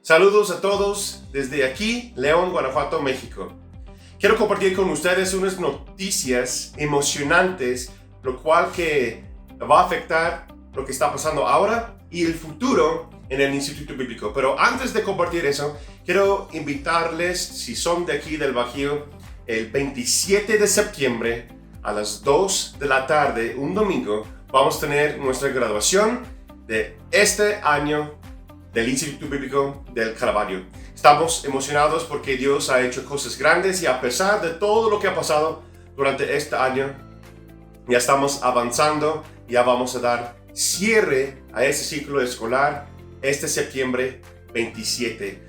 Saludos a todos desde aquí, León, Guanajuato, México. Quiero compartir con ustedes unas noticias emocionantes, lo cual que va a afectar lo que está pasando ahora y el futuro en el Instituto Bíblico. Pero antes de compartir eso, quiero invitarles, si son de aquí del Bajío, el 27 de septiembre a las 2 de la tarde, un domingo, vamos a tener nuestra graduación de este año del Instituto Bíblico del Calvario. Estamos emocionados porque Dios ha hecho cosas grandes y a pesar de todo lo que ha pasado durante este año, ya estamos avanzando, ya vamos a dar cierre a ese ciclo escolar este septiembre 27.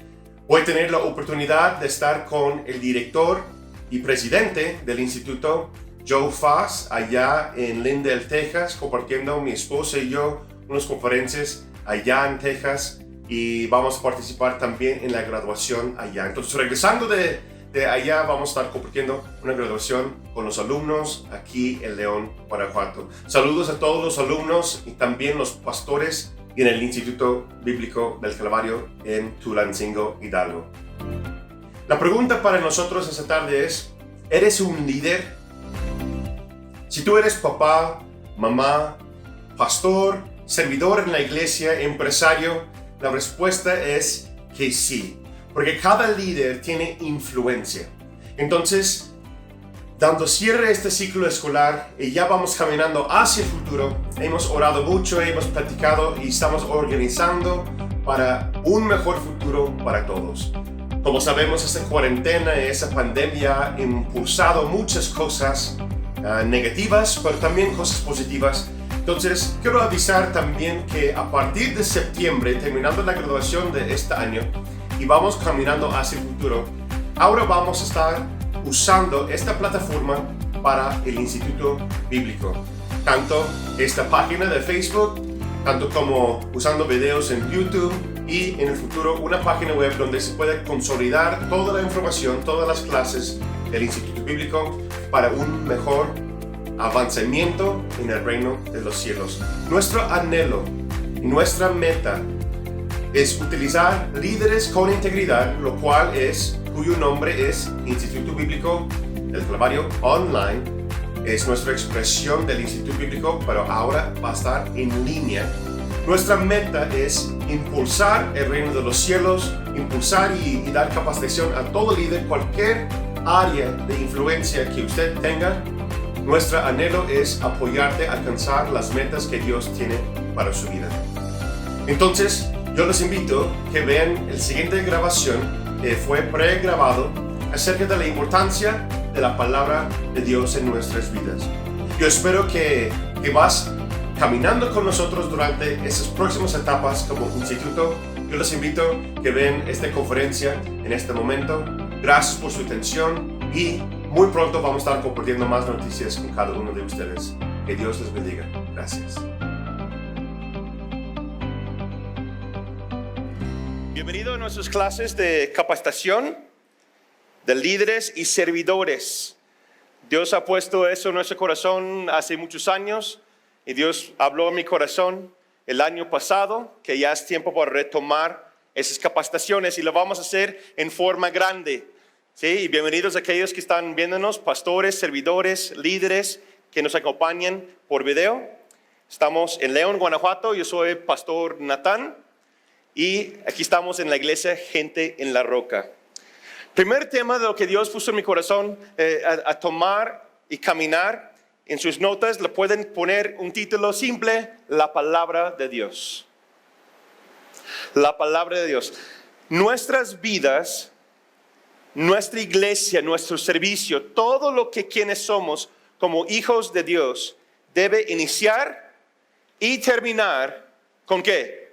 Voy a tener la oportunidad de estar con el director y presidente del instituto, Joe Foss, allá en Lindale, Texas, compartiendo mi esposa y yo unas conferencias allá en Texas. Y vamos a participar también en la graduación allá. Entonces, regresando de allá, vamos a estar compartiendo una graduación con los alumnos aquí en León, Guanajuato. Saludos a todos los alumnos y también los pastores en el Instituto Bíblico del Calvario en Tulancingo, Hidalgo. La pregunta para nosotros esta tarde es, ¿eres un líder? Si tú eres papá, mamá, pastor, servidor en la iglesia, empresario, la respuesta es que sí, porque cada líder tiene influencia. Entonces, dando cierre a este ciclo escolar y ya vamos caminando hacia el futuro, hemos orado mucho, hemos platicado y estamos organizando para un mejor futuro para todos. Como sabemos, esta cuarentena, esa pandemia ha impulsado muchas cosas negativas, pero también cosas positivas. Entonces, quiero avisar también que a partir de septiembre, terminando la graduación de este año y vamos caminando hacia el futuro, ahora vamos a estar usando esta plataforma para el Instituto Bíblico. Tanto esta página de Facebook, tanto como usando videos en YouTube y en el futuro una página web donde se puede consolidar toda la información, todas las clases del Instituto Bíblico para un mejor avanzamiento en el reino de los cielos. Nuestro anhelo y nuestra meta es utilizar líderes con integridad, lo cual es, cuyo nombre es Instituto Bíblico del Calvario Online. Es nuestra expresión del Instituto Bíblico, pero ahora va a estar en línea. Nuestra meta es impulsar el reino de los cielos, impulsar y dar capacitación a todo líder, cualquier área de influencia que usted tenga. Nuestro anhelo es apoyarte a alcanzar las metas que Dios tiene para su vida. Entonces, yo les invito a que vean la siguiente grabación que fue pregrabado acerca de la importancia de la palabra de Dios en nuestras vidas. Yo espero que vas caminando con nosotros durante esas próximas etapas como instituto. Yo les invito a que vean esta conferencia en este momento. Gracias por su atención y muy pronto vamos a estar compartiendo más noticias con cada uno de ustedes. Que Dios les bendiga. Gracias. Bienvenido a nuestras clases de capacitación de líderes y servidores. Dios ha puesto eso en nuestro corazón hace muchos años y Dios habló en mi corazón el año pasado que ya es tiempo para retomar esas capacitaciones y lo vamos a hacer en forma grande. Sí, y bienvenidos a aquellos que están viéndonos, pastores, servidores, líderes que nos acompañan por video. Estamos en León, Guanajuato. Yo soy Pastor Natán y aquí estamos en la iglesia Gente en la Roca. Primer tema de lo que Dios puso en mi corazón a tomar y caminar. En sus notas le pueden poner un título simple: la palabra de Dios. La palabra de Dios. Nuestras vidas, nuestra iglesia, nuestro servicio, todo lo que quienes somos como hijos de Dios debe iniciar y terminar ¿con qué?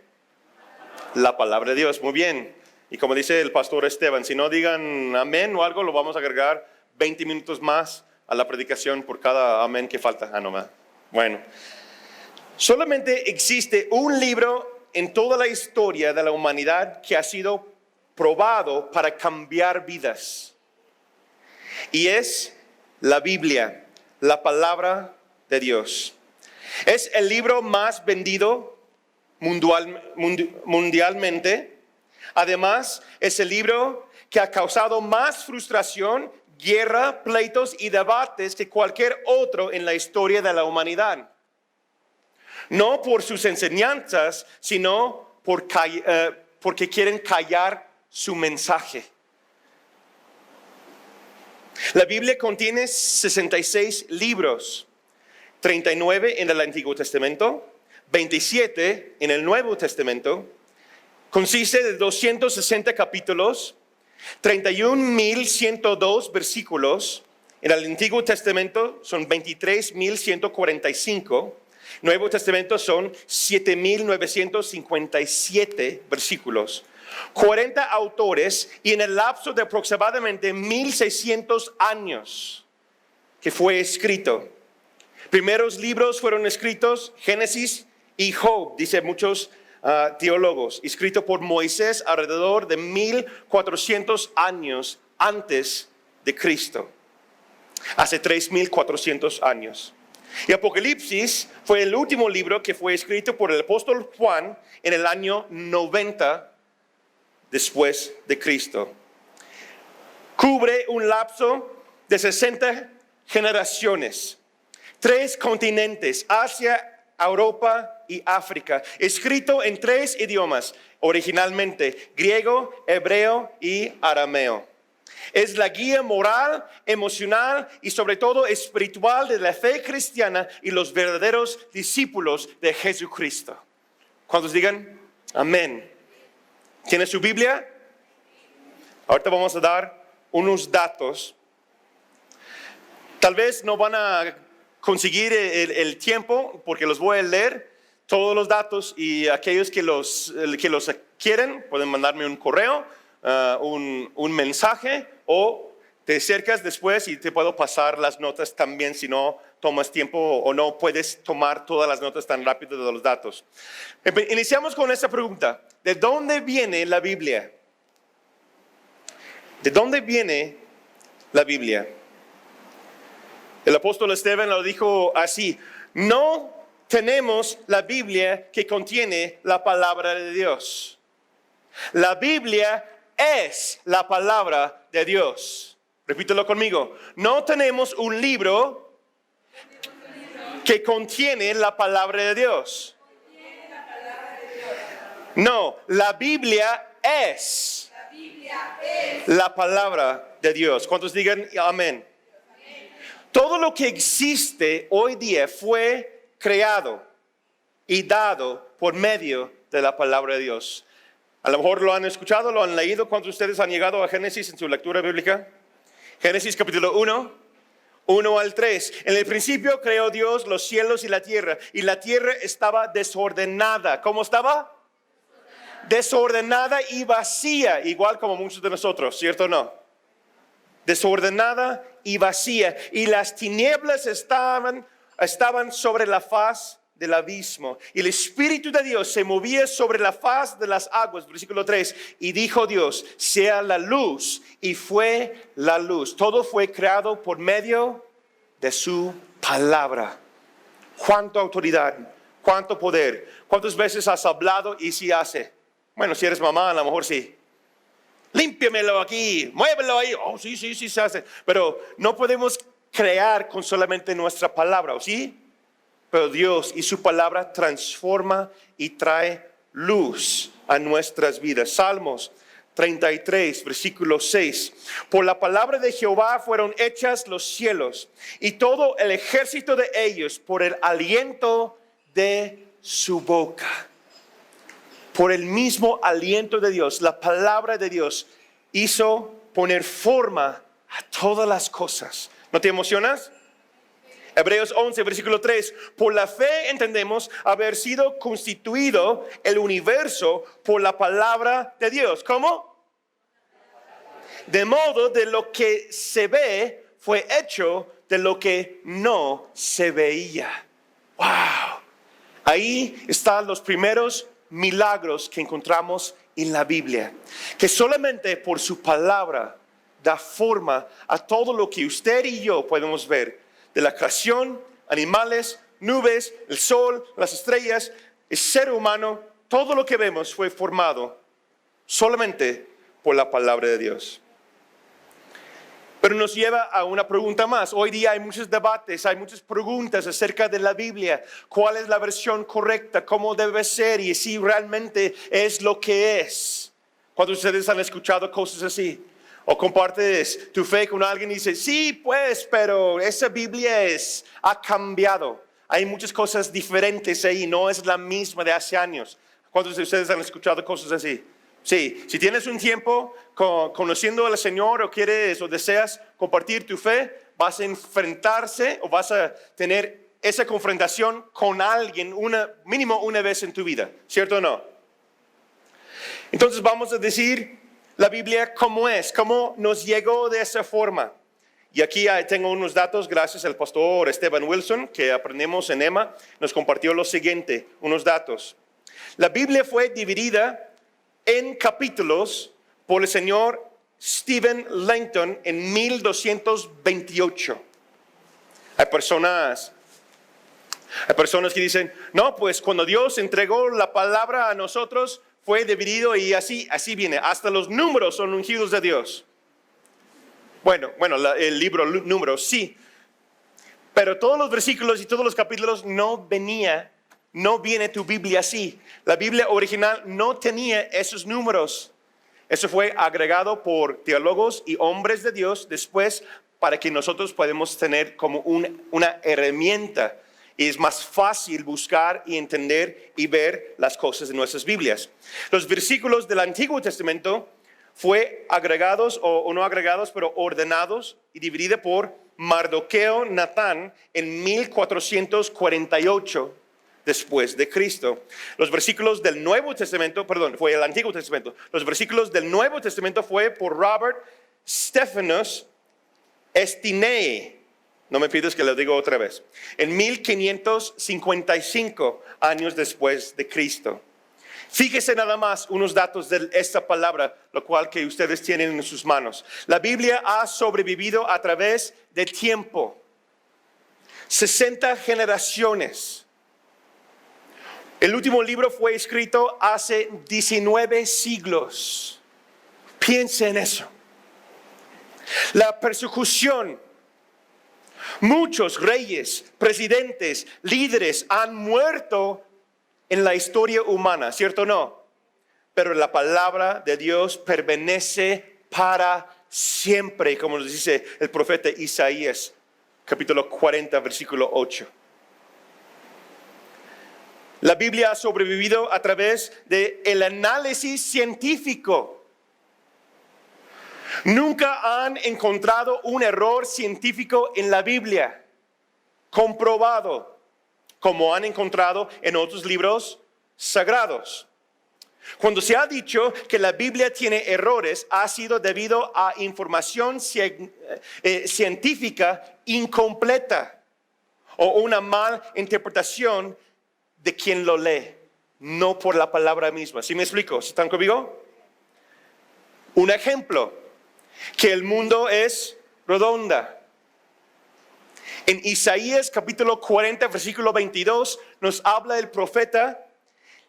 La palabra de Dios. Muy bien. Y como dice el pastor Esteban, si no digan amén o algo, lo vamos a agregar 20 minutos más a la predicación por cada amén que falta. No. Bueno, solamente existe un libro en toda la historia de la humanidad que ha sido probado para cambiar vidas. Y es la Biblia, la palabra de Dios. Es el libro más vendido mundialmente. Además, es el libro que ha causado más frustración, guerra, pleitos y debates que cualquier otro en la historia de la humanidad. No por sus enseñanzas, sino porque quieren callar su mensaje. La Biblia contiene 66 libros, 39 en el Antiguo Testamento, 27 en el Nuevo Testamento. Consiste de 260 capítulos, 31.102 versículos. En el Antiguo Testamento son 23.145. Nuevo Testamento son 7.957 versículos. 40 autores y en el lapso de aproximadamente 1.600 años que fue escrito. Primeros libros fueron escritos, Génesis y Job, dicen muchos teólogos, escrito por Moisés alrededor de 1.400 años antes de Cristo, hace 3.400 años. Y Apocalipsis fue el último libro que fue escrito por el apóstol Juan en el año 90 después de Cristo. Cubre un lapso de 60 generaciones, 3 continentes, Asia, Europa y África, escrito en 3 idiomas, originalmente griego, hebreo y arameo. Es la guía moral, emocional y sobre todo espiritual de la fe cristiana y los verdaderos discípulos de Jesucristo. ¿Cuántos digan? Amén. ¿Tiene su Biblia? Ahorita vamos a dar unos datos. Tal vez no van a conseguir el tiempo porque los voy a leer todos los datos, y aquellos que los quieren pueden mandarme un correo, un mensaje, o te acercas después y te puedo pasar las notas también si no tomas tiempo o no puedes tomar todas las notas tan rápido de los datos. Iniciamos con esta pregunta: ¿de dónde viene la Biblia? ¿De dónde viene la Biblia? El apóstol Esteban lo dijo así: no tenemos la Biblia que contiene la palabra de Dios. La Biblia es la palabra de Dios. Repítelo conmigo: no tenemos un libro que contiene la palabra de Dios. No, la Biblia es la palabra de Dios. ¿Cuántos digan amén? Todo lo que existe hoy día fue creado y dado por medio de la palabra de Dios. A lo mejor lo han escuchado, lo han leído. ¿Cuántos de ustedes han llegado a Génesis en su lectura bíblica? Génesis capítulo 1 al 3. En el principio creó Dios los cielos y la tierra estaba desordenada. ¿Cómo estaba? Desordenada y vacía, igual como muchos de nosotros, ¿cierto o no? Desordenada y vacía, y las tinieblas estaban sobre la faz del abismo, y el Espíritu de Dios se movía sobre la faz de las aguas. Versículo 3, y dijo Dios: sea la luz, y fue la luz. Todo fue creado por medio de su palabra. Cuánta autoridad, cuánto poder. ¿Cuántas veces has hablado y si hace? Bueno, si eres mamá, a lo mejor sí. Límpiamelo aquí, muévelo ahí. Oh, sí, se hace. Pero no podemos crear con solamente nuestra palabra, ¿o sí? Pero Dios y su palabra transforma y trae luz a nuestras vidas. Salmos 33, versículo 6. Por la palabra de Jehová fueron hechas los cielos, y todo el ejército de ellos por el aliento de su boca. Por el mismo aliento de Dios, la palabra de Dios hizo poner forma a todas las cosas. ¿No te emocionas? Hebreos 11, versículo 3. Por la fe entendemos haber sido constituido el universo por la palabra de Dios. ¿Cómo? De modo de lo que se ve fue hecho de lo que no se veía. ¡Wow! Ahí están los primeros milagros que encontramos en la Biblia, que solamente por su palabra da forma a todo lo que usted y yo podemos ver, de la creación, animales, nubes, el sol, las estrellas, el ser humano. Todo lo que vemos fue formado solamente por la palabra de Dios. Pero nos lleva a una pregunta más. Hoy día hay muchos debates, hay muchas preguntas acerca de la Biblia. ¿Cuál es la versión correcta? ¿Cómo debe ser? Y si realmente es lo que es. ¿Cuántos de ustedes han escuchado cosas así? O compartes tu fe con alguien y dices, sí, pues, pero esa Biblia ha cambiado. Hay muchas cosas diferentes ahí, no es la misma de hace años. ¿Cuántos de ustedes han escuchado cosas así? Sí, si tienes un tiempo conociendo al Señor o quieres o deseas compartir tu fe, vas a enfrentarse o vas a tener esa confrontación con alguien mínimo una vez en tu vida, ¿cierto o no? Entonces vamos a decir la Biblia cómo es, cómo nos llegó de esa forma. Y aquí tengo unos datos, gracias al pastor Esteban Wilson, que aprendemos en EMA, nos compartió lo siguiente, unos datos. La Biblia fue dividida en capítulos por el señor Stephen Langton en 1228. Hay personas que dicen, no, pues cuando Dios entregó la palabra a nosotros, fue dividido y así viene. Hasta los números son ungidos de Dios. Bueno, el libro Números, sí. Pero todos los versículos y todos los capítulos no viene tu Biblia así. La Biblia original no tenía esos números. Eso fue agregado por teólogos y hombres de Dios después para que nosotros podamos tener como una herramienta. Y es más fácil buscar y entender y ver las cosas en nuestras Biblias. Los versículos del Antiguo Testamento fue agregados o no agregados, pero ordenados y dividido por Mardoqueo Natán en 1448 después de Cristo. Los versículos del Nuevo Testamento, fue el Antiguo Testamento. Los versículos del Nuevo Testamento fue por Robert Stephanus Estinei. No me pides que lo diga otra vez. En 1555 años después de Cristo. Fíjese nada más unos datos de esta palabra, lo cual que ustedes tienen en sus manos. La Biblia ha sobrevivido a través de tiempo. 60 generaciones. El último libro fue escrito hace 19 siglos. Piense en eso. La persecución. Muchos reyes, presidentes, líderes han muerto en la historia humana, ¿cierto o no? Pero la palabra de Dios permanece para siempre, como nos dice el profeta Isaías, capítulo 40, versículo 8. La Biblia ha sobrevivido a través del análisis científico. Nunca han encontrado un error científico en la Biblia, comprobado, como han encontrado en otros libros sagrados. Cuando se ha dicho que la Biblia tiene errores, ha sido debido a información científica incompleta o una mala interpretación de quien lo lee, no por la palabra misma. ¿Sí me explico? ¿Están conmigo? Un ejemplo. Que el mundo es redonda. En Isaías capítulo 40 versículo 22 nos habla el profeta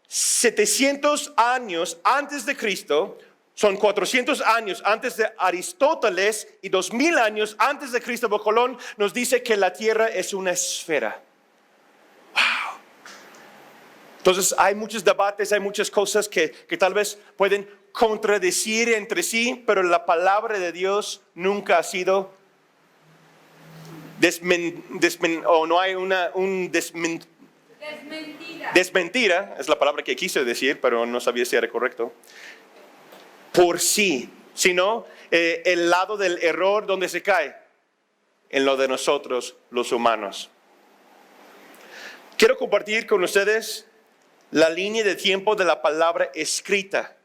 700 años antes de Cristo, son 400 años antes de Aristóteles y 2000 años antes de Cristóbal Colón, nos dice que la tierra es una esfera. Wow. Entonces hay muchos debates, hay muchas cosas que tal vez pueden contradecir entre sí, pero la palabra de nunca ha sido desmentida, es la palabra que quise decir, pero no sabía si era correcto, por sí, sino el lado del error donde se cae, en lo de nosotros los humanos. Quiero compartir con ustedes la línea de tiempo de la palabra escrita.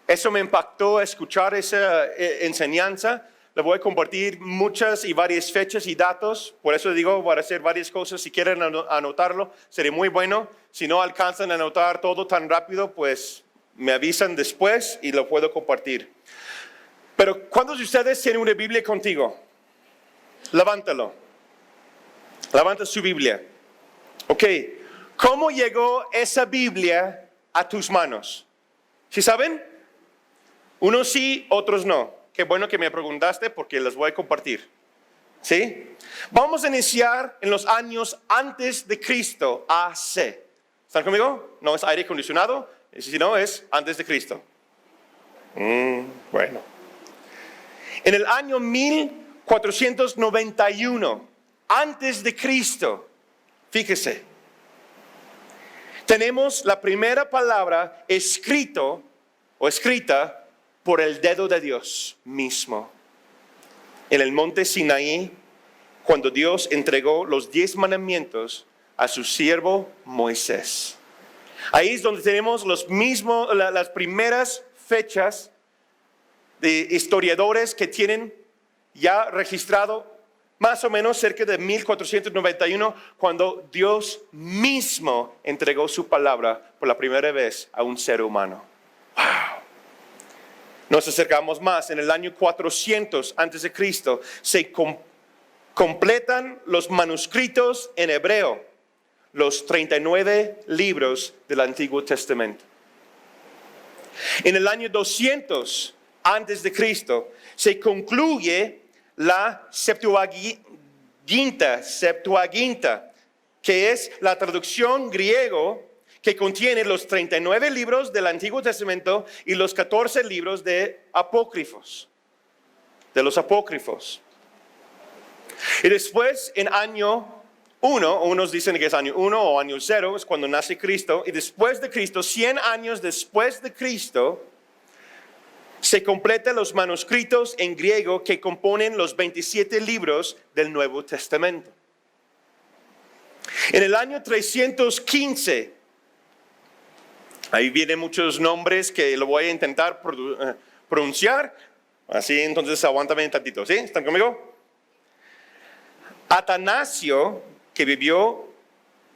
Eso me impactó escuchar esa enseñanza. Le voy a compartir muchas y varias fechas y datos. Por eso digo, voy a hacer varias cosas. Si quieren anotarlo, sería muy bueno. Si no alcanzan a anotar todo tan rápido, pues me avisan después y lo puedo compartir. Pero ¿cuántos de ustedes tienen una Biblia contigo? Levántalo. Levanta su Biblia. Ok. ¿Cómo llegó esa Biblia a tus manos? ¿Sí saben? Unos sí, otros no. Qué bueno que me preguntaste porque las voy a compartir. ¿Sí? Vamos a iniciar en los años antes de Cristo, AC. ¿Están conmigo? No es aire acondicionado, si no es antes de Cristo. Bueno. En el año 1491, antes de Cristo, fíjese, tenemos la primera palabra escrita por el dedo de Dios mismo. En el monte Sinaí, cuando Dios entregó los 10 mandamientos a su siervo Moisés. Ahí es donde tenemos las primeras fechas de historiadores que tienen ya registrado más o menos cerca de 1491, cuando Dios mismo entregó su palabra por la primera vez a un ser humano. ¡Wow! Nos acercamos más. En el año 400 antes de Cristo se completan los manuscritos en hebreo, los 39 libros del Antiguo Testamento. En el año 200 antes de Cristo se concluye la Septuaginta, que es la traducción griego que contiene los 39 libros del Antiguo Testamento y los 14 libros de los apócrifos. Y después, en año 1, unos dicen que es año 1 o año 0, es cuando nace Cristo, y después de Cristo, 100 años después de Cristo, se completan los manuscritos en griego que componen los 27 libros del Nuevo Testamento. En el año 315, ahí vienen muchos nombres que lo voy a intentar pronunciar, así entonces aguántame un tantito, ¿sí? ¿Están conmigo? Atanasio, que vivió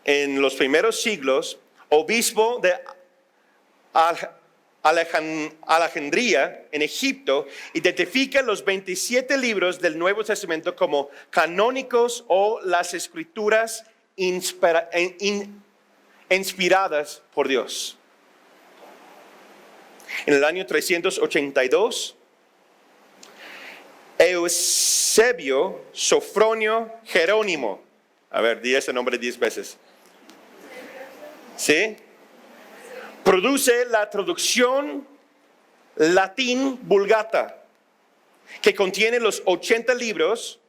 en los primeros siglos, obispo de Alejandría, en Egipto, identifica los 27 libros del Nuevo Testamento como canónicos o las escrituras inspiradas por Dios. En el año 382, Eusebio, Sofronio, Jerónimo. A ver, di ese nombre 10 veces. ¿Sí? Produce la traducción latín Vulgata, que contiene los 80 libros,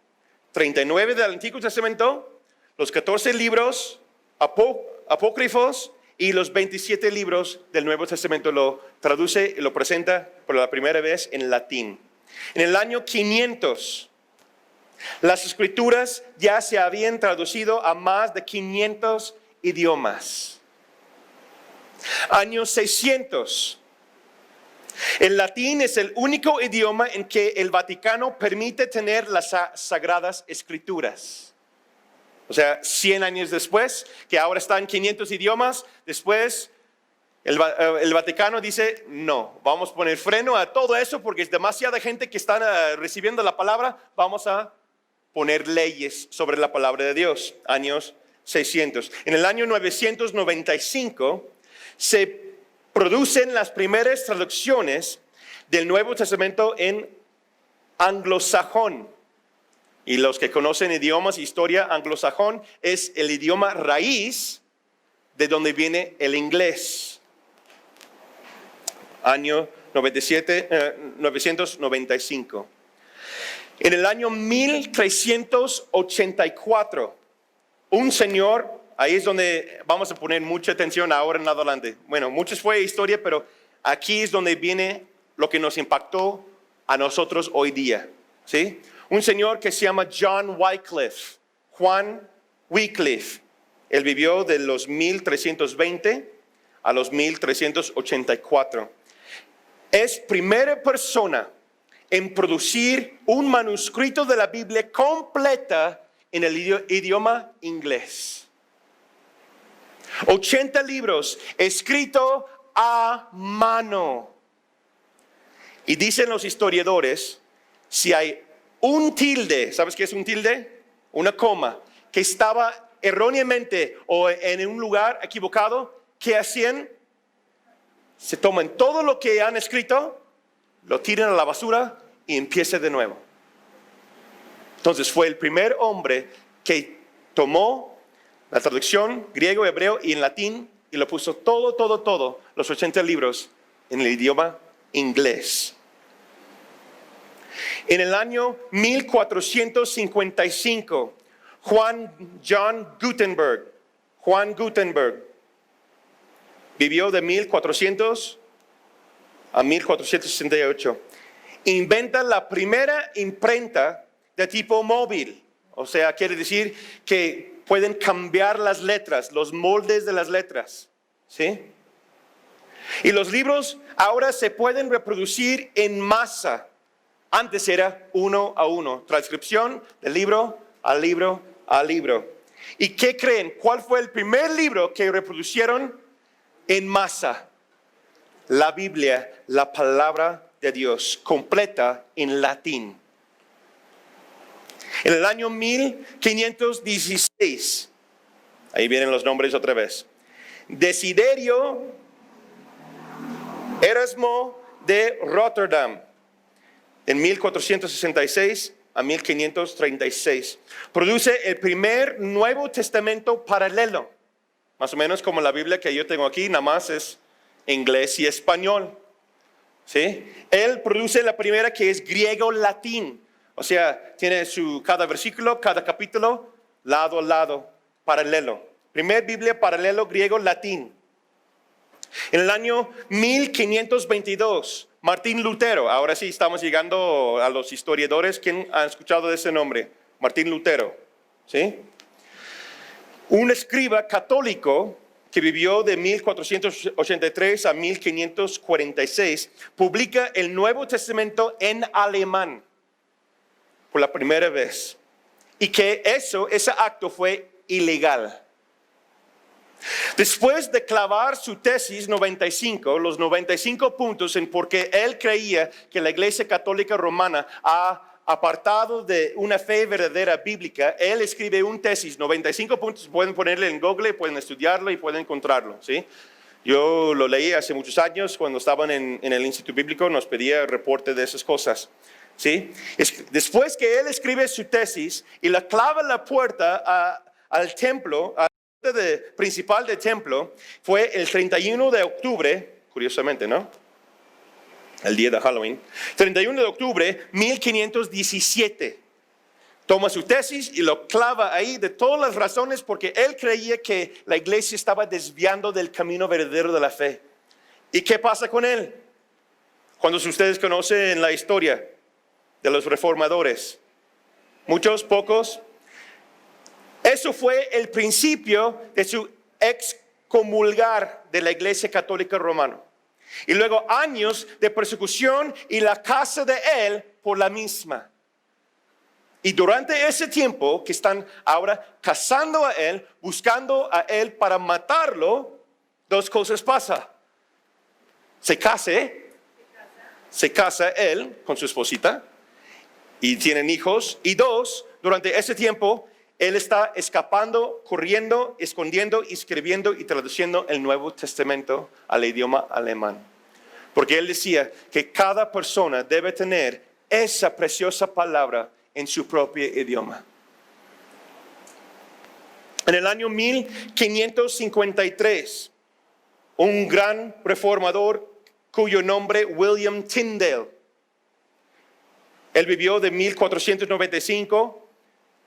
39 del Antiguo Testamento, los 14 libros apócrifos y los 27 libros del Nuevo Testamento. Lo traduce y lo presenta por la primera vez en latín. En el año 500, las escrituras ya se habían traducido a más de 500 idiomas. Año 600. El latín es el único idioma en que el Vaticano permite tener las sagradas escrituras. O sea, 100 años después, que ahora están 500 idiomas, después el Vaticano dice, no, vamos a poner freno a todo eso porque es demasiada gente que está recibiendo la palabra, vamos a poner leyes sobre la palabra de Dios. Años 600. En el año 995 se producen las primeras traducciones del Nuevo Testamento en anglosajón. Y los que conocen idiomas, historia, anglosajón es el idioma raíz de donde viene el inglés. Año 995. En el año 1384, un señor, ahí es donde vamos a poner mucha atención ahora en adelante. Bueno, muchos fue historia, pero aquí es donde viene lo que nos impactó a nosotros hoy día, ¿sí? Un señor que se llama John Wycliffe, Juan Wycliffe. Él vivió de los 1320 a los 1384. Es primera persona en producir un manuscrito de la Biblia completa en el idioma inglés. 80 libros escritos a mano. Y dicen los historiadores, si hay un tilde, ¿sabes qué es un tilde? Una coma, que estaba erróneamente o en un lugar equivocado, ¿qué hacían? Se toman todo lo que han escrito lo tiran a la basura y empieza de nuevo. Entonces fue el primer hombre que tomó la traducción griego, hebreo y en latín y lo puso todo, los 80 libros en el idioma inglés. En el año 1455, Juan Gutenberg vivió de 1400 a 1468. Inventa la primera imprenta de tipo móvil. O sea, quiere decir que pueden cambiar las letras, los moldes de las letras. ¿Sí? Y los libros ahora se pueden reproducir en masa. Antes era 1 a 1, transcripción de libro a libro a libro. ¿Y qué creen? ¿Cuál fue el primer libro que reproducieron en masa? La Biblia, la palabra de Dios, completa en latín. En el año 1516, ahí vienen los nombres otra vez, Desiderio Erasmo de Rotterdam, en 1466 a 1536, produce el primer Nuevo Testamento paralelo, más o menos como la Biblia que yo tengo aquí, nada más es inglés y español. ¿Sí? Él produce la primera que es griego-latín, o sea, tiene cada versículo, cada capítulo, lado a lado, paralelo. Primer Biblia paralelo griego-latín. En el año 1522, Martín Lutero, ahora sí estamos llegando a los historiadores, ¿quién ha escuchado de ese nombre? Martín Lutero, ¿sí? Un escriba católico que vivió de 1483 a 1546, publica el Nuevo Testamento en alemán por la primera vez. Y que ese acto fue ilegal. Después de clavar su tesis 95, los 95 puntos en por qué él creía que la Iglesia Católica Romana ha apartado de una fe verdadera bíblica, él escribe un tesis, 95 puntos, pueden ponerle en Google, pueden estudiarlo y pueden encontrarlo, ¿sí? Yo lo leí hace muchos años, cuando estaban en el Instituto Bíblico, nos pedía reporte de esas cosas, ¿sí? Después que él escribe su tesis y la clava la puerta al templo, principal del templo, fue el 31 de octubre, curiosamente, ¿no? El día de Halloween, 31 de octubre, 1517. Toma su tesis y lo clava ahí de todas las razones porque él creía que la iglesia estaba desviando del camino verdadero de la fe. ¿Y qué pasa con él? Cuando ustedes conocen la historia de los reformadores, muchos, pocos, eso fue el principio de su excomulgar de la Iglesia Católica Romana. Y luego años de persecución y la casa de él por la misma. Y durante ese tiempo que están ahora cazando a él, buscando a él para matarlo, dos cosas pasan. Se casa él con su esposita y tienen hijos. Y dos, durante ese tiempo, él está escapando, corriendo, escondiendo, escribiendo y traduciendo el Nuevo Testamento al idioma alemán. Porque él decía que cada persona debe tener esa preciosa palabra en su propio idioma. En el año 1553, un gran reformador cuyo nombre William Tyndale, él vivió de 1495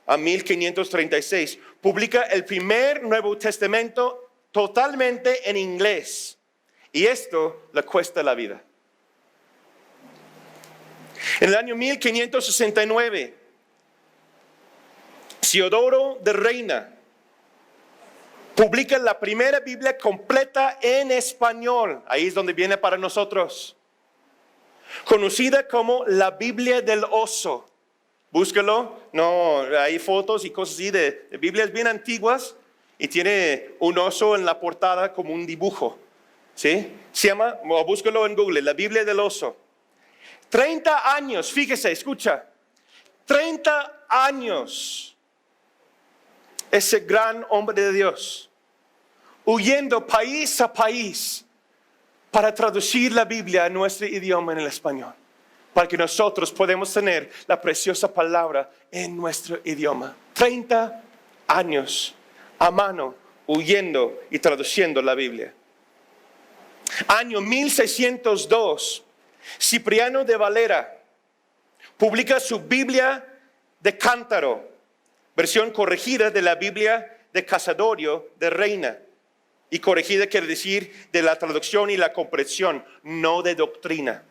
a 1536, publica el primer Nuevo Testamento totalmente en inglés. Y esto le cuesta la vida. En el año 1569, Ciodoro de Reina publica la primera Biblia completa en español. Ahí es donde viene para nosotros. Conocida como la Biblia del oso. Búscalo, no, hay fotos y cosas así de Biblias bien antiguas y tiene un oso en la portada como un dibujo, ¿sí? Se llama, o búscalo en Google, la Biblia del oso. 30 años, fíjese, escucha, 30 años ese gran hombre de Dios, huyendo país a país para traducir la Biblia a nuestro idioma en el español. para que nosotros podamos tener la preciosa palabra en nuestro idioma. 30 años a mano, huyendo y traduciendo la Biblia. Año 1602, Cipriano de Valera publica su Biblia de Cántaro, versión corregida de la Biblia de Casadorio de Reina. Y corregida quiere decir de la traducción y la comprensión, no de doctrina.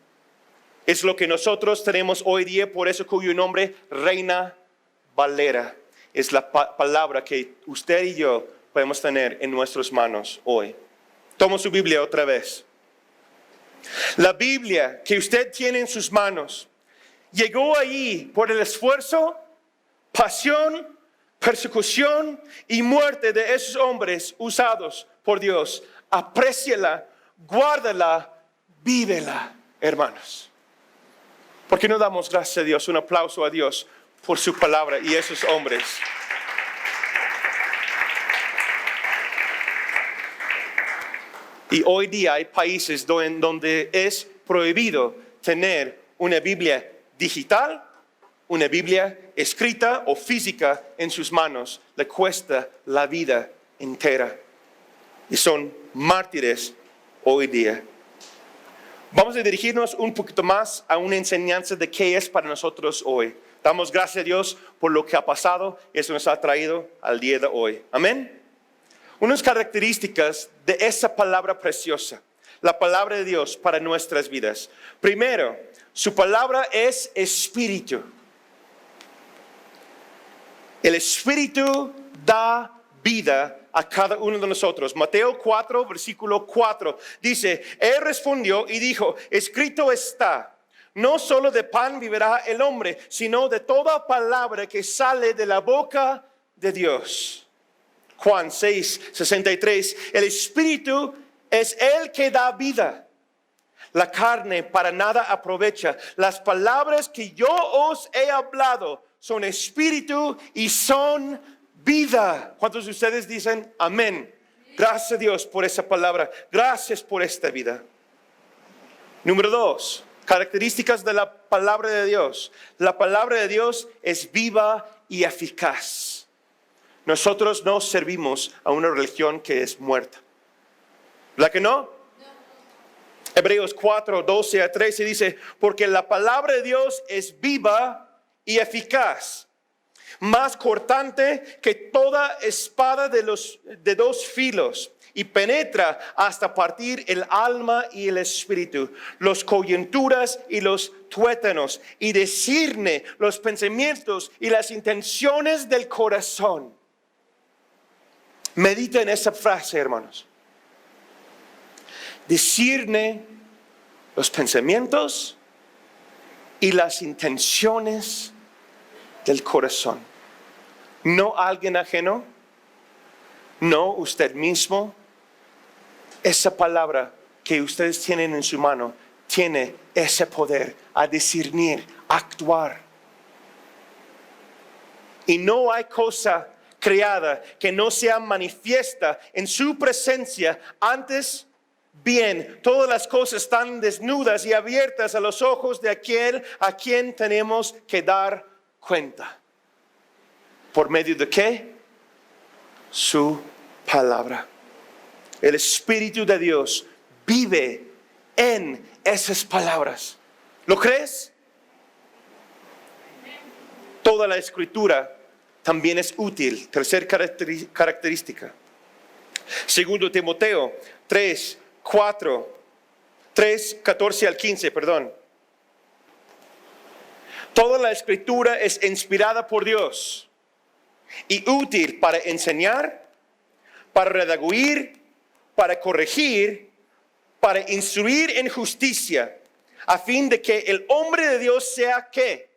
Es lo que nosotros tenemos hoy día, por eso cuyo nombre, Reina Valera. Es la palabra que usted y yo podemos tener en nuestras manos hoy. Toma su Biblia otra vez. La Biblia que usted tiene en sus manos llegó allí por el esfuerzo, pasión, persecución y muerte de esos hombres usados por Dios. Apréciala, guárdala, vívela, hermanos. ¿Por qué no damos gracias a Dios, un aplauso a Dios por su palabra y esos hombres? Y hoy día hay países donde es prohibido tener una Biblia digital, una Biblia escrita o física en sus manos. Le cuesta la vida entera. Y son mártires hoy día. Vamos a dirigirnos un poquito más a una enseñanza de qué es para nosotros hoy. Damos gracias a Dios por lo que ha pasado. Eso nos ha traído al día de hoy. Amén. Unas características de esa palabra preciosa, la palabra de Dios para nuestras vidas. Primero, su palabra es espíritu. El espíritu da vida a cada uno de nosotros. Mateo 4, versículo 4, dice, Él respondió y dijo, escrito está, no solo de pan vivirá el hombre, sino de toda palabra que sale de la boca de Dios. Juan 6, 63, el espíritu es el que da vida. La carne para nada aprovecha. Las palabras que yo os he hablado son espíritu y son vida. ¿Cuántos de ustedes dicen amén? Gracias a Dios por esa palabra. Gracias por esta vida. Número 2, características de la palabra de Dios. La palabra de Dios es viva y eficaz. Nosotros no servimos a una religión que es muerta. ¿Verdad que no? Hebreos 4, 12 a 13 dice, porque la palabra de Dios es viva y eficaz, más cortante que toda espada de dos filos, y penetra hasta partir el alma y el espíritu, los coyunturas y los tuétanos, y discierne los pensamientos y las intenciones del corazón. Medita en esa frase, hermanos. Discierne los pensamientos y las intenciones del corazón. No alguien ajeno, no usted mismo. Esa palabra que ustedes tienen en su mano tiene ese poder a discernir, a actuar. Y no hay cosa creada que no sea manifiesta en su presencia. Antes bien, todas las cosas están desnudas y abiertas a los ojos de aquel a quien tenemos que dar cuenta. ¿Por medio de qué? Su palabra. El Espíritu de Dios vive en esas palabras. ¿Lo crees? Toda la Escritura también es útil. Tercera característica. Segundo Timoteo 3, 14 al 15, perdón. Toda la Escritura es inspirada por Dios y útil para enseñar, para redarguir, para corregir, para instruir en justicia, a fin de que el hombre de Dios sea ¿qué?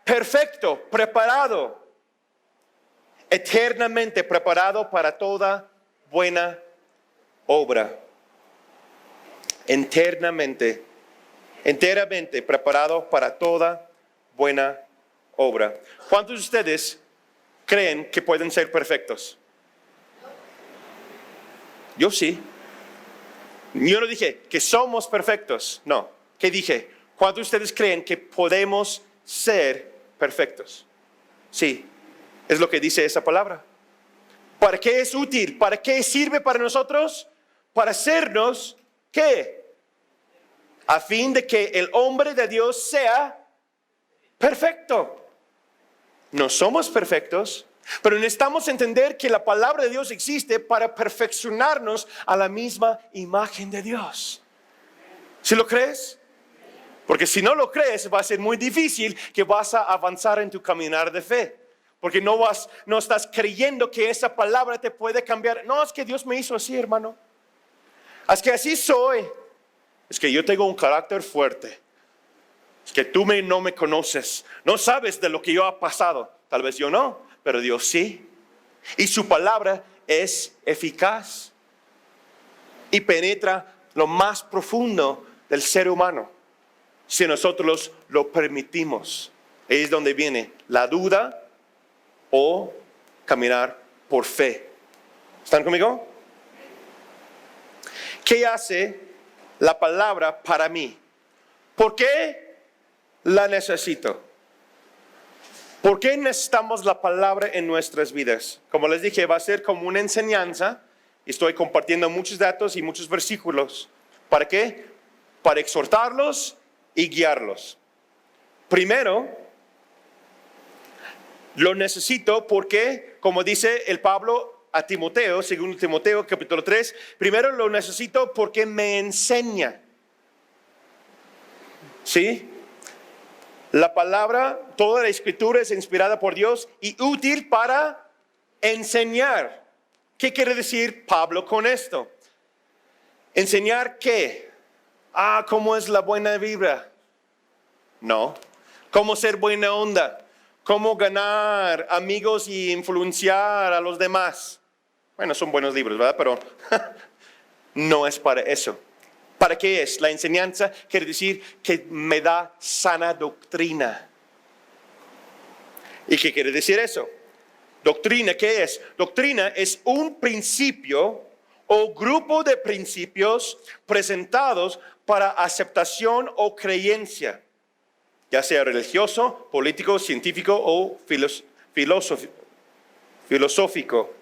Perfecto, preparado, eternamente preparado para toda buena obra. Enteramente preparado para toda buena obra. ¿Cuántos de ustedes creen que pueden ser perfectos? Yo sí. Yo no dije que somos perfectos, no. ¿Qué dije? ¿Cuántos de ustedes creen que podemos ser perfectos? Sí, es lo que dice esa palabra. ¿Para qué es útil? ¿Para qué sirve para nosotros? Para hacernos, ¿qué? A fin de que el hombre de Dios sea perfecto. No somos perfectos, pero necesitamos entender que la palabra de Dios existe para perfeccionarnos a la misma imagen de Dios. ¿Sí lo crees? Porque si no lo crees, va a ser muy difícil que vas a avanzar en tu caminar de fe. Porque no estás creyendo que esa palabra te puede cambiar. No, es que Dios me hizo así, hermano. Es que así soy. Es que yo tengo un carácter fuerte. Es que tú no me conoces. No sabes de lo que yo he pasado. Tal vez yo no, pero Dios sí. Y su palabra es eficaz. Y penetra lo más profundo del ser humano. Si nosotros lo permitimos. Ahí es donde viene la duda o caminar por fe. ¿Están conmigo? ¿Qué hace la palabra para mí? ¿Por qué la necesito? ¿Por qué necesitamos la palabra en nuestras vidas? Como les dije, va a ser como una enseñanza. Estoy compartiendo muchos datos y muchos versículos. ¿Para qué? Para exhortarlos y guiarlos. Primero, lo necesito porque, como dice el Pablo a Timoteo, según Timoteo capítulo 3, primero lo necesito porque me enseña. ¿Sí? La palabra, toda la escritura es inspirada por Dios y útil para enseñar. ¿Qué quiere decir Pablo con esto? ¿Enseñar qué? ¿Cómo es la buena vibra? No. ¿Cómo ser buena onda? ¿Cómo ganar amigos y influenciar a los demás? Bueno, son buenos libros, ¿verdad? Pero no es para eso. ¿Para qué es? La enseñanza quiere decir que me da sana doctrina. ¿Y qué quiere decir eso? Doctrina, ¿qué es? Doctrina es un principio o grupo de principios presentados para aceptación o creencia, ya sea religioso, político, científico o filosófico,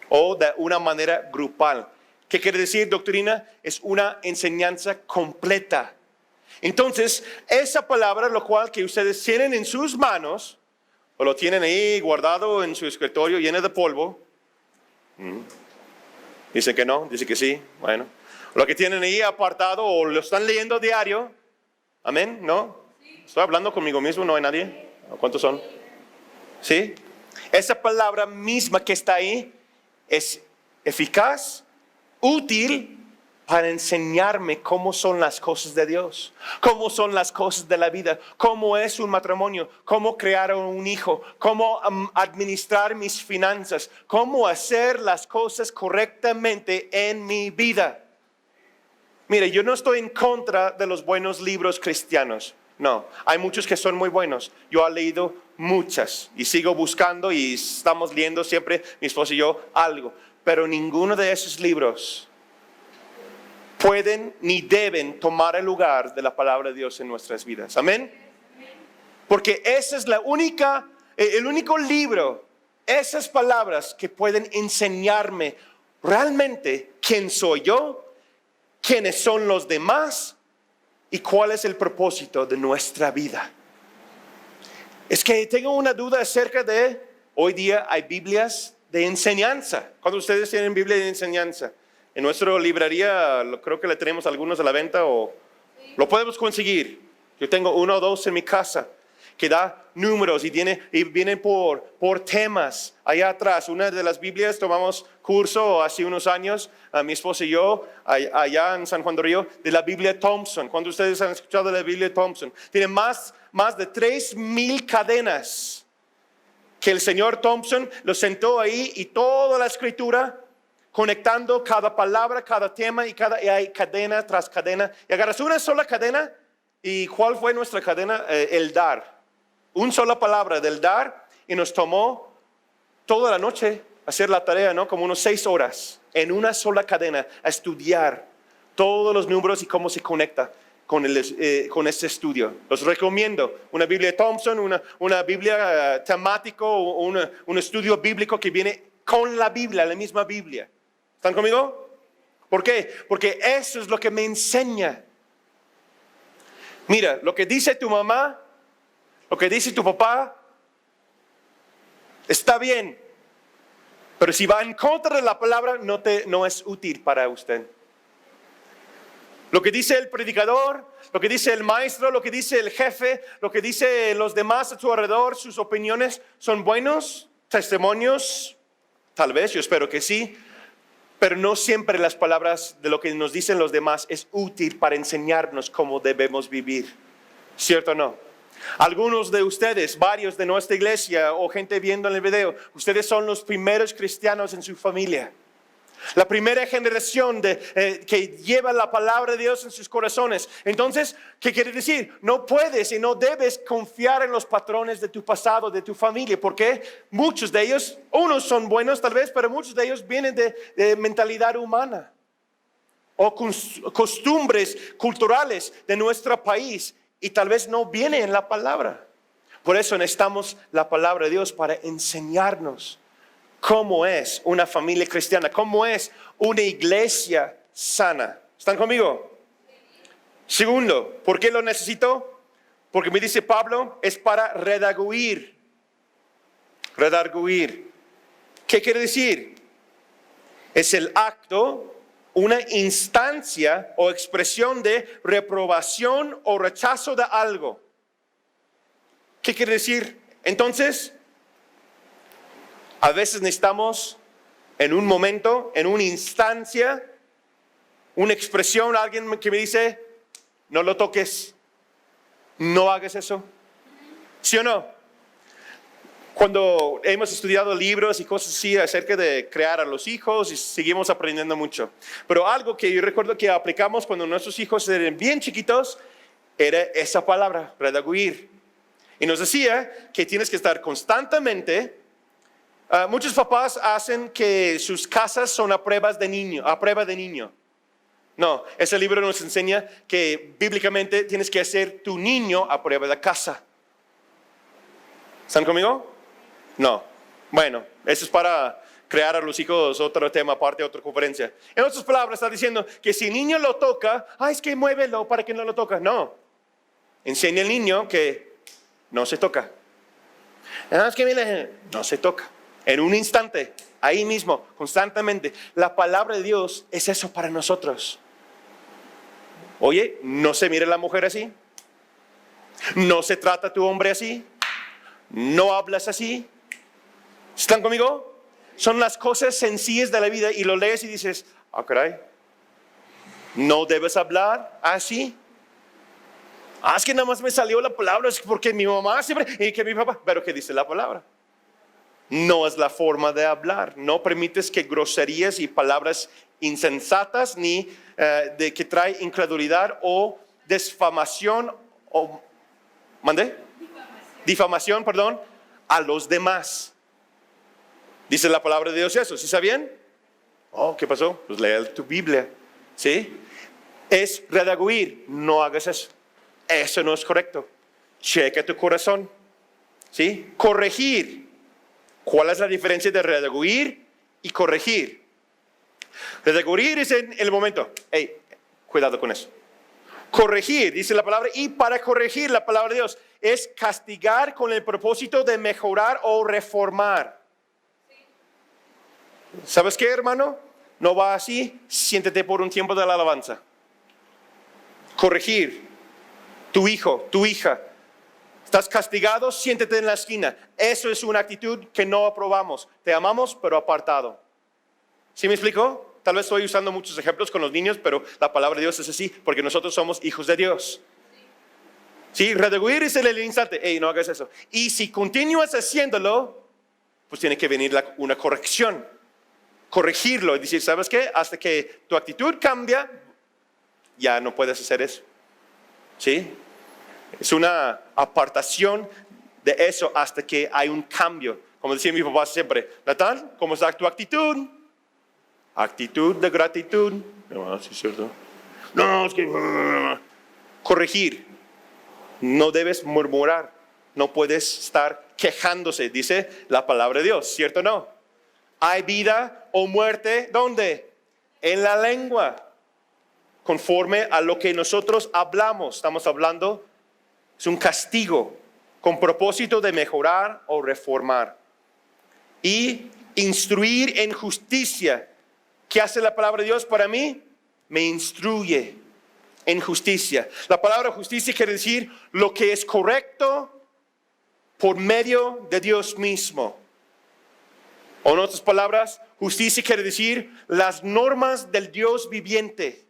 o de una manera grupal. ¿Qué quiere decir doctrina? Es una enseñanza completa. Entonces, esa palabra, lo cual que ustedes tienen en sus manos, o lo tienen ahí guardado en su escritorio lleno de polvo. Dice que no, dice que sí. Bueno, lo que tienen ahí apartado o lo están leyendo diario. Amén, ¿no? Estoy hablando conmigo mismo, no hay nadie. ¿Cuántos son? ¿Sí? Esa palabra misma que está ahí es eficaz, útil para enseñarme cómo son las cosas de Dios, cómo son las cosas de la vida, cómo es un matrimonio, cómo crear un hijo, cómo administrar mis finanzas, cómo hacer las cosas correctamente en mi vida. Mire, yo no estoy en contra de los buenos libros cristianos. No, hay muchos que son muy buenos. Yo he leído muchas y sigo buscando y estamos leyendo siempre, mi esposo y yo, algo. Pero ninguno de esos libros pueden ni deben tomar el lugar de la palabra de Dios en nuestras vidas. Amén. Porque esa es el único libro, esas palabras que pueden enseñarme realmente quién soy yo, quiénes son los demás y cuál es el propósito de nuestra vida. Es que tengo una duda acerca de, hoy día hay Biblias de enseñanza. ¿Cuántos de ustedes tienen Biblia de enseñanza? En nuestra librería creo que le tenemos algunos a la venta o lo podemos conseguir. Yo tengo 1 o 2 en mi casa que da números y vienen por temas. Allá atrás, una de las Biblias, tomamos curso hace unos años, mi esposa y yo, allá en San Juan de Río, de la Biblia Thompson. ¿Cuántos de ustedes han escuchado de la Biblia Thompson? Tiene más de 3,000 cadenas que el señor Thompson lo sentó ahí y toda la escritura conectando cada palabra, cada tema y hay cadena tras cadena. Y agarras una sola cadena. ¿Y cuál fue nuestra cadena? El dar. Una sola palabra del dar. Y nos tomó toda la noche hacer la tarea, ¿no? Como unos 6 horas en una sola cadena a estudiar todos los números y cómo se conecta. con este estudio. Los recomiendo. Una Biblia de Thompson, una Biblia temático, un estudio bíblico que viene con la Biblia, la misma Biblia. ¿Están conmigo? ¿Por qué? Porque eso es lo que me enseña. Mira, lo que dice tu mamá, lo que dice tu papá, está bien. Pero si va en contra de la palabra, no es útil para usted. Lo que dice el predicador, lo que dice el maestro, lo que dice el jefe, lo que dice los demás a su alrededor, sus opiniones, ¿son buenos testimonios? Tal vez, yo espero que sí. Pero no siempre las palabras de lo que nos dicen los demás es útil para enseñarnos cómo debemos vivir. ¿Cierto o no? Algunos de ustedes, varios de nuestra iglesia o gente viendo en el video, ustedes son los primeros cristianos en su familia. La primera generación que lleva la palabra de Dios en sus corazones. Entonces, ¿qué quiere decir? No puedes y no debes confiar en los patrones de tu pasado, de tu familia, porque muchos de ellos, unos son buenos tal vez, pero muchos de ellos vienen de mentalidad humana o costumbres culturales de nuestro país y tal vez no vienen en la palabra. Por eso necesitamos la palabra de Dios para enseñarnos cómo es una familia cristiana, cómo es una iglesia sana. ¿Están conmigo? Segundo, ¿por qué lo necesito? Porque me dice Pablo, es para redarguir. Redarguir. ¿Qué quiere decir? Es el acto, una instancia o expresión de reprobación o rechazo de algo. ¿Qué quiere decir? Entonces, a veces necesitamos en un momento, en una instancia, una expresión, alguien que me dice, no lo toques, no hagas eso. ¿Sí o no? Cuando hemos estudiado libros y cosas así acerca de crear a los hijos y seguimos aprendiendo mucho. Pero algo que yo recuerdo que aplicamos cuando nuestros hijos eran bien chiquitos era esa palabra, redarguir. Y nos decía que tienes que estar constantemente. Muchos papás hacen que sus casas son a prueba de niño. No, ese libro nos enseña que bíblicamente tienes que hacer tu niño a prueba de casa. ¿Están conmigo? No. Bueno, eso es para crear a los hijos otro tema aparte, otra conferencia. En otras palabras, está diciendo que si el niño lo toca, es que muévelo para que no lo toque. No. Enseña al niño que no se toca. Es que no se toca. En un instante, ahí mismo, constantemente. La palabra de Dios es eso para nosotros. Oye, no se mire a la mujer así. No se trata a tu hombre así. No hablas así. ¿Están conmigo? Son las cosas sencillas de la vida y lo lees y dices, caray, no debes hablar así. Es que nada más me salió la palabra, es porque mi mamá siempre, y que mi papá, pero ¿qué dice la palabra? No es la forma de hablar. No permites que groserías y palabras insensatas ni de que trae incredulidad o difamación difamación, a los demás. Dice la palabra de Dios eso. ¿Sí sabían? ¿Qué pasó? Pues lee tu Biblia. ¿Sí? Es redarguir. No hagas eso. Eso no es correcto. Checa tu corazón. ¿Sí? Corregir. ¿Cuál es la diferencia de redarguir y corregir? Redarguir es en el momento. Cuidado con eso. Corregir, dice la palabra, y para corregir la palabra de Dios es castigar con el propósito de mejorar o reformar. ¿Sabes qué, hermano? No va así, siéntete por un tiempo de la alabanza. Corregir. Tu hijo, tu hija. Estás castigado, siéntete en la esquina. Eso es una actitud que no aprobamos. Te amamos, pero apartado. ¿Sí me explico? Tal vez estoy usando muchos ejemplos con los niños, pero la palabra de Dios es así, porque nosotros somos hijos de Dios. Sí, redarguir es en el instante. No hagas eso. Y si continúas haciéndolo, pues tiene que venir una corrección. Corregirlo y decir, ¿sabes qué? Hasta que tu actitud cambia, ya no puedes hacer eso. ¿Sí? Es una apartación de eso hasta que hay un cambio. Como decía mi papá siempre, Natán, ¿cómo está tu actitud? Actitud de gratitud. No, sí es cierto. No, es que... corregir. No debes murmurar. No puedes estar quejándose, dice la palabra de Dios, ¿cierto o no? Hay vida o muerte, ¿dónde? En la lengua. Conforme a lo que nosotros hablamos, estamos hablando, es un castigo con propósito de mejorar o reformar. Y instruir en justicia. ¿Qué hace la palabra de Dios para mí? Me instruye en justicia. La palabra justicia quiere decir lo que es correcto por medio de Dios mismo. O en otras palabras, justicia quiere decir las normas del Dios viviente.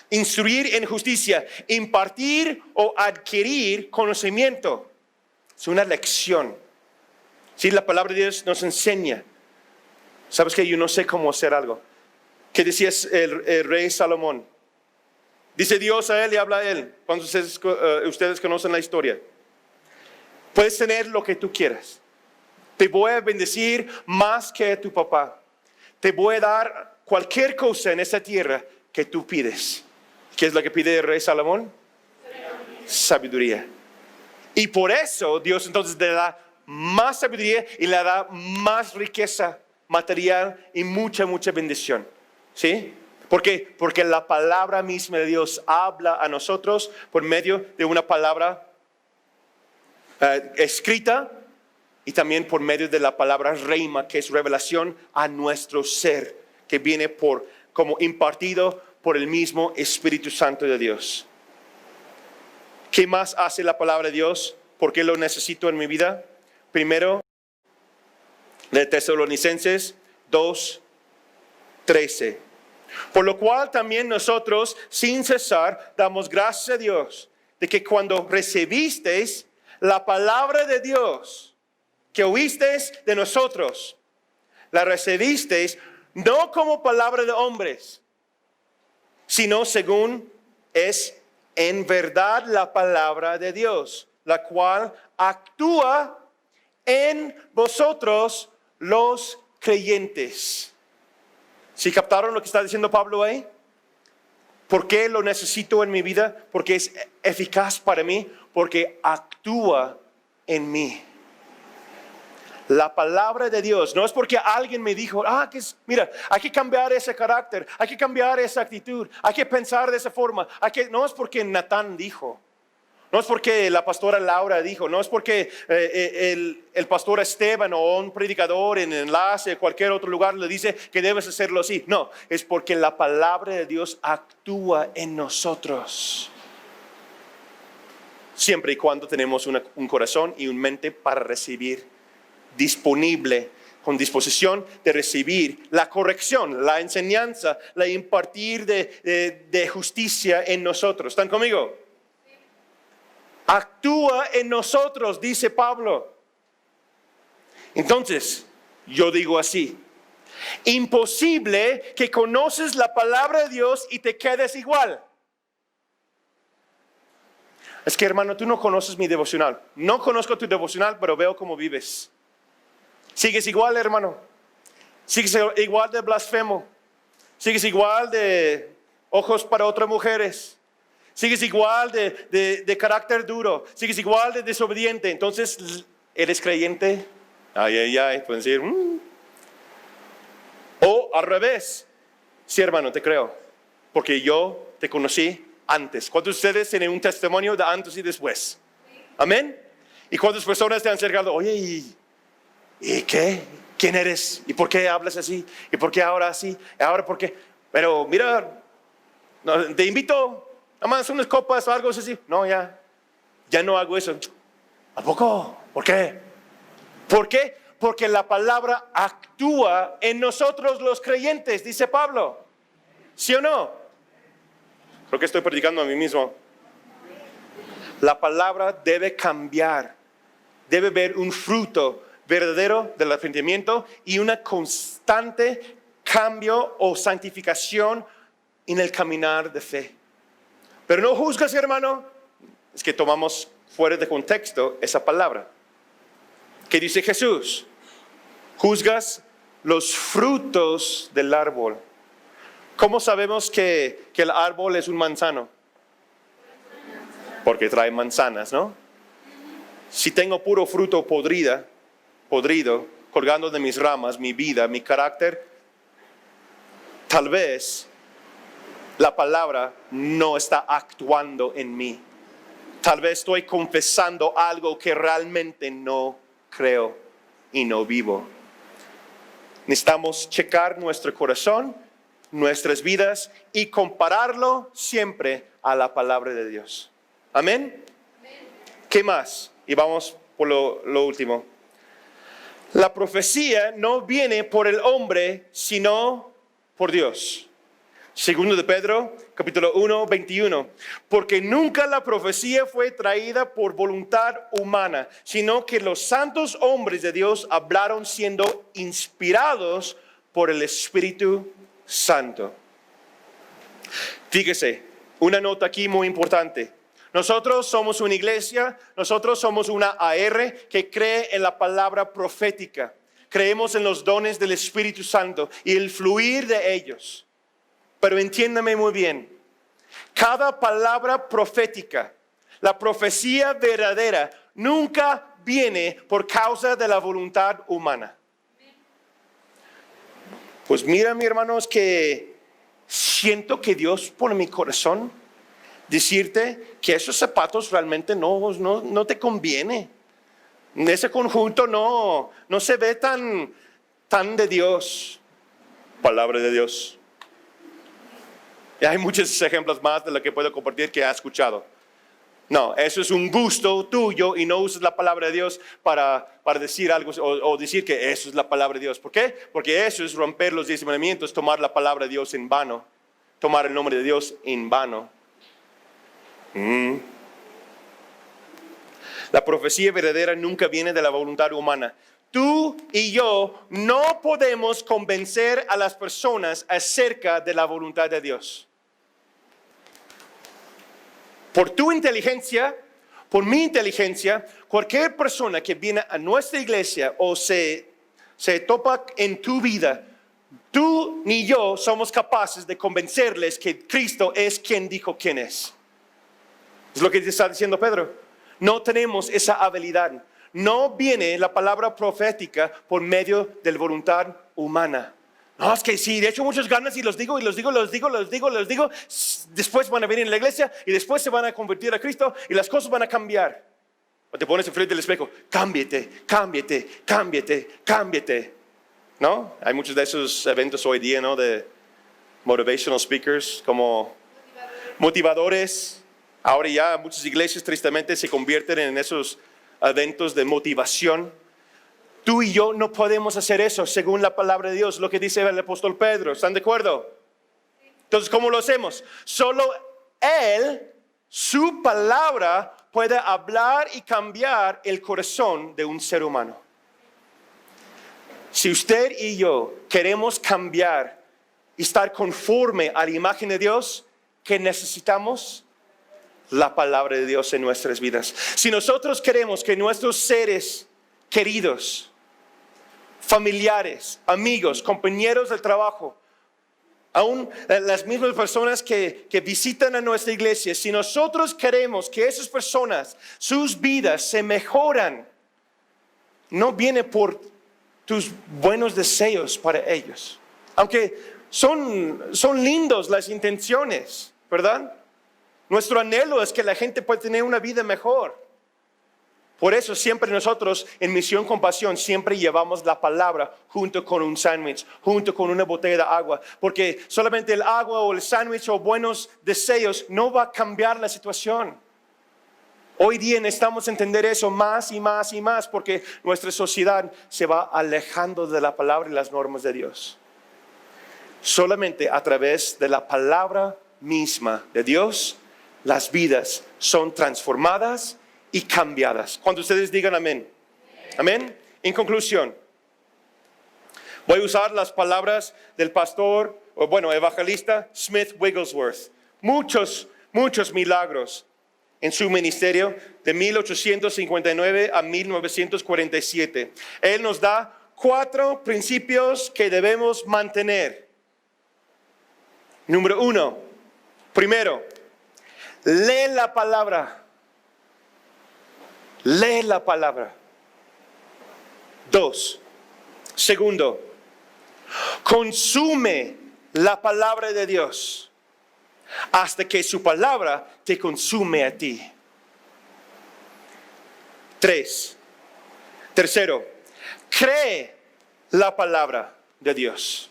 Instruir en justicia, impartir o adquirir conocimiento. Es una lección. Sí, la palabra de Dios nos enseña. ¿Sabes qué? Yo no sé cómo hacer algo. ¿Qué decía el rey Salomón? Dice Dios a él y habla a él. Cuando ustedes conocen la historia. Puedes tener lo que tú quieras. Te voy a bendecir más que a tu papá. Te voy a dar cualquier cosa en esta tierra que tú pides. ¿Qué es lo que pide el rey Salomón? Sabiduría. Y por eso Dios entonces le da más sabiduría y le da más riqueza material y mucha bendición. ¿Sí? ¿Por qué? Porque la palabra misma de Dios habla a nosotros por medio de una palabra escrita y también por medio de la palabra reima, que es revelación a nuestro ser, que viene como impartido por el mismo Espíritu Santo de Dios. ¿Qué más hace la palabra de Dios? ¿Por qué lo necesito en mi vida? Primero, de Tesalonicenses 2:13. Por lo cual también nosotros, sin cesar, damos gracias a Dios de que cuando recibisteis la palabra de Dios que oísteis de nosotros, la recibisteis no como palabra de hombres, sino según es en verdad la palabra de Dios, la cual actúa en vosotros los creyentes. ¿Sí captaron lo que está diciendo Pablo ahí? ¿Por qué lo necesito en mi vida? Porque es eficaz para mí, porque actúa en mí. La palabra de Dios, no es porque alguien me dijo, mira, hay que cambiar ese carácter, hay que cambiar esa actitud, hay que pensar de esa forma. No es porque Natán dijo, no es porque la pastora Laura dijo, no es porque el pastor Esteban o un predicador en Enlace, cualquier otro lugar le dice que debes hacerlo así. No, es porque la palabra de Dios actúa en nosotros. Siempre y cuando tenemos un corazón y una mente para recibir, disponible, con disposición de recibir la corrección, la enseñanza, la impartir de justicia en nosotros. ¿Están conmigo? Actúa en nosotros, dice Pablo. Entonces, yo digo así: imposible que conoces la palabra de Dios y te quedes igual. Es que, hermano, tú no conoces mi devocional. No conozco tu devocional, pero veo cómo vives. Sigues igual, hermano. Sigues igual de blasfemo. Sigues igual de ojos para otras mujeres. Sigues igual de carácter duro. Sigues igual de desobediente. Entonces, ¿eres creyente? Pueden decir. O al revés. Sí, hermano, te creo. Porque yo te conocí antes. ¿Cuántos de ustedes tienen un testimonio de antes y después? ¿Amén? ¿Y cuántas personas te han acercado? Oye, ¿y qué? ¿Quién eres? ¿Y por qué hablas así? ¿Y por qué ahora así? ¿Y ahora por qué? Pero mira, te invito nada más unas copas o algo así. No, ya no hago eso. ¿A poco? ¿Por qué? ¿Por qué? Porque la palabra actúa en nosotros los creyentes, dice Pablo. ¿Sí o no? Creo que estoy predicando a mí mismo. La palabra debe cambiar. Debe haber un fruto verdadero del arrepentimiento y una constante cambio o santificación en el caminar de fe. Pero no juzgas, hermano. Es que tomamos fuera de contexto esa palabra. ¿Qué dice Jesús? Juzgas los frutos del árbol. ¿Cómo sabemos que el árbol es un manzano? porque trae manzanas, ¿no? Si tengo puro fruto podrido, colgando de mis ramas, mi vida, mi carácter, tal vez la palabra no está actuando en mí. Tal vez estoy confesando algo que realmente no creo y no vivo. Necesitamos checar nuestro corazón, nuestras vidas y compararlo siempre a la palabra de Dios. Amén. ¿Qué más? Y vamos por lo último. La profecía no viene por el hombre, sino por Dios. Segundo de Pedro, capítulo 1, 21. Porque nunca la profecía fue traída por voluntad humana, sino que los santos hombres de Dios hablaron siendo inspirados por el Espíritu Santo. Fíjese, una nota aquí muy importante. Nosotros somos una iglesia, nosotros somos una AR que cree en la palabra profética. Creemos en los dones del Espíritu Santo y el fluir de ellos. Pero entiéndame muy bien, cada palabra profética, la profecía verdadera, nunca viene por causa de la voluntad humana. Pues mira, mi hermano, es que siento que Dios pone en mi corazón decirte que esos zapatos realmente no te conviene. Ese conjunto no se ve tan de Dios. Palabra de Dios. Y hay muchos ejemplos más de lo que puedo compartir que he escuchado. No, eso es un gusto tuyo y no usas la palabra de Dios para decir algo o decir que eso es la palabra de Dios. ¿Por qué? Porque eso es romper los 10 mandamientos, tomar la palabra de Dios en vano, tomar el nombre de Dios en vano. La profecía verdadera nunca viene de la voluntad humana. Tú y yo no podemos convencer a las personas acerca de la voluntad de Dios. Por tu inteligencia, por mi inteligencia, cualquier persona que viene a nuestra iglesia o se topa en tu vida, tú ni yo somos capaces de convencerles que Cristo es quien dijo quién es. Es lo que está diciendo Pedro. No tenemos esa habilidad. No viene la palabra profética por medio de la voluntad humana. No, es que sí, de hecho muchas ganas y los digo. Después van a venir a la iglesia y después se van a convertir a Cristo y las cosas van a cambiar. O te pones enfrente del espejo, cámbiate. ¿No? Hay muchos de esos eventos hoy día, ¿no? De motivational speakers, como motivadores. Ahora ya muchas iglesias tristemente se convierten en esos eventos de motivación. Tú y yo no podemos hacer eso según la palabra de Dios, lo que dice el apóstol Pedro. ¿Están de acuerdo? Entonces, ¿cómo lo hacemos? Solo Él, su palabra, puede hablar y cambiar el corazón de un ser humano. Si usted y yo queremos cambiar y estar conforme a la imagen de Dios, ¿qué necesitamos? La palabra de Dios en nuestras vidas. Si nosotros queremos que nuestros seres queridos, familiares, amigos, compañeros del trabajo, aún las mismas personas que visitan a nuestra iglesia, si nosotros queremos que esas personas, sus vidas se mejoran, no viene por tus buenos deseos para ellos. Aunque son lindos las intenciones, ¿verdad? Nuestro anhelo es que la gente pueda tener una vida mejor. Por eso siempre nosotros en Misión Compasión siempre llevamos la palabra junto con un sándwich, junto con una botella de agua. Porque solamente el agua o el sándwich o buenos deseos no va a cambiar la situación. Hoy día necesitamos entender eso más y más porque nuestra sociedad se va alejando de la palabra y las normas de Dios. Solamente a través de la palabra misma de Dios, las vidas son transformadas y cambiadas. Cuando ustedes digan amén. Amén. En conclusión, voy a usar las palabras del pastor, evangelista Smith Wigglesworth. Muchos milagros en su ministerio de 1859 a 1947. Él nos da 4 principios que debemos mantener. Número 1, primero, lee la palabra. lee la palabra. 2. Segundo, consume la palabra de Dios hasta que su palabra te consume a ti. 3. Tercero, cree la palabra de Dios.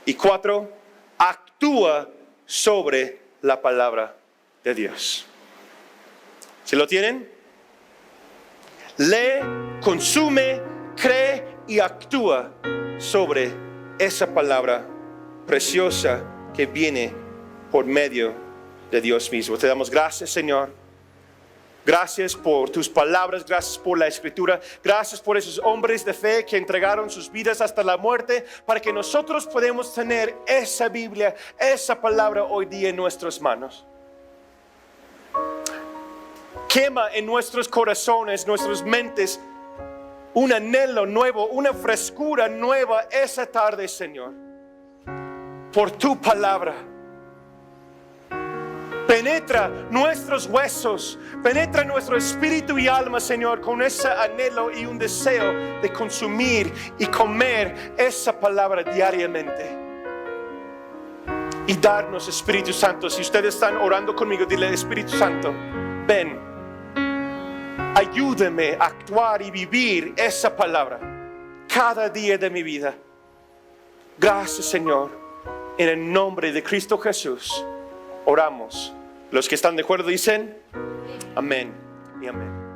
Y 4, actúa sobre la palabra de Dios. ¿Se lo tienen? Lee, consume, cree y actúa sobre esa palabra preciosa que viene por medio de Dios mismo. Te damos gracias, Señor. Gracias por tus palabras, gracias por la Escritura, gracias por esos hombres de fe que entregaron sus vidas hasta la muerte para que nosotros podamos tener esa Biblia, esa palabra hoy día en nuestras manos. Quema en nuestros corazones, nuestras mentes, un anhelo nuevo, una frescura nueva esa tarde, Señor, por tu palabra. Penetra nuestros huesos, penetra nuestro espíritu y alma, Señor, con ese anhelo y un deseo de consumir y comer esa palabra diariamente. Y darnos, Espíritu Santo, si ustedes están orando conmigo, dile: Espíritu Santo, ven, ayúdame a actuar y vivir esa palabra cada día de mi vida. Gracias, Señor, en el nombre de Cristo Jesús oramos. Los que están de acuerdo dicen amén y amén.